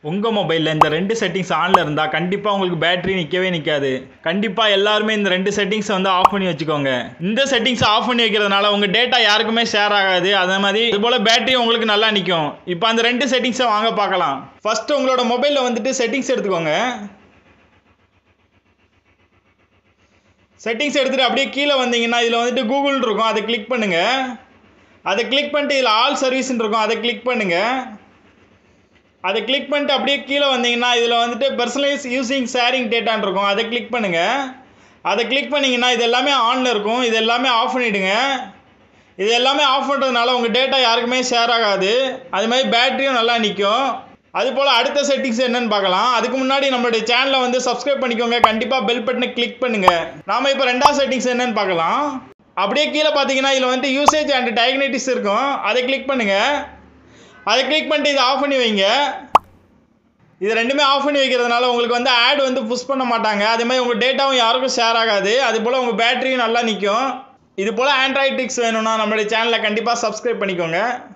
உங்க மொபைல்ல இந்த 2 செட்டிங்ஸ் ஆன்ல இருந்தா கண்டிப்பா உங்களுக்கு பேட்டரி நிக்கவே நிக்காது. கண்டிப்பா எல்லாருமே இந்த 2 செட்டிங்ஸ் வந்து ஆஃப் பண்ணி வச்சுக்கோங்க. இந்த செட்டிங்ஸ் ஆஃப் பண்ணி வைக்கிறதுனால உங்க டேட்டா யாருக்குமே ஷேர் ஆகாது. அதே மாதிரி இதுபோல பேட்டரி உங்களுக்கு நல்லா நிக்கும். இப்போ அந்த 2 செட்டிங்ஸை வாங்க பார்க்கலாம். ஃபர்ஸ்ட் உங்களோட மொபைல்ல வந்துட்டு செட்டிங்ஸ் எடுத்துக்கோங்க. செட்டிங்ஸ் எடுத்துட்டு அப்படியே கீழே வந்தீங்கன்னா இதுல வந்துட்டு கூகுள் இருக்கும், அதை கிளிக் பண்ணுங்க. அதை கிளிக் பண்ணிட்டு இதுல ஆல் சர்வீஸ் இருக்கும், அதை கிளிக் பண்ணுங்க. அதை கிளிக் பண்ணிட்டு அப்படியே கீழே வந்தீங்கன்னா இதில் வந்துட்டு பர்சனலைஸ் யூசிங் ஷேரிங் டேட்டான்னு இருக்கும், அதை கிளிக் பண்ணுங்கள். அதை கிளிக் பண்ணிங்கன்னா இது எல்லாமே ஆனில் இருக்கும், இது எல்லாமே ஆஃப் பண்ணிவிடுங்க. இது எல்லாமே ஆஃப் பண்ணுறதுனால உங்கள் டேட்டா யாருக்குமே ஷேர் ஆகாது. அது மாதிரி பேட்டரியும் நல்லா நிற்கும். அதுபோல் அடுத்த செட்டிங்ஸ் என்னன்னு பார்க்கலாம். அதுக்கு முன்னாடி நம்மளுடைய சேனலை வந்து சப்ஸ்கிரைப் பண்ணிக்கோங்க. கண்டிப்பாக பெல் பட்டனை கிளிக் பண்ணுங்கள். நாம் இப்போ ரெண்டாவது செட்டிங்ஸ் என்னன்னு பார்க்கலாம். அப்படியே கீழே பார்த்தீங்கன்னா இதில் வந்துட்டு யூசேஜ் அண்ட் டயக்னட்டிக்ஸ் இருக்கும், அதை கிளிக் பண்ணுங்கள். அதை கிளிக் பண்ணிட்டு இதை ஆஃப் பண்ணி வைங்க. இது ரெண்டுமே ஆஃப் பண்ணி வைக்கிறதுனால உங்களுக்கு வந்து ஆட் வந்து புஷ் பண்ண மாட்டாங்க. அதே மாதிரி உங்கள் டேட்டாவும் யாருக்கும் ஷேர் ஆகாது. அது போல் உங்கள் பேட்டரியும் நல்லா நிற்கும். இது போல் ஆண்ட்ராய்ட் டிப்ஸ் வேணும்னா நம்மளுடைய சேனலை கண்டிப்பாக சப்ஸ்கிரைப் பண்ணிக்கோங்க.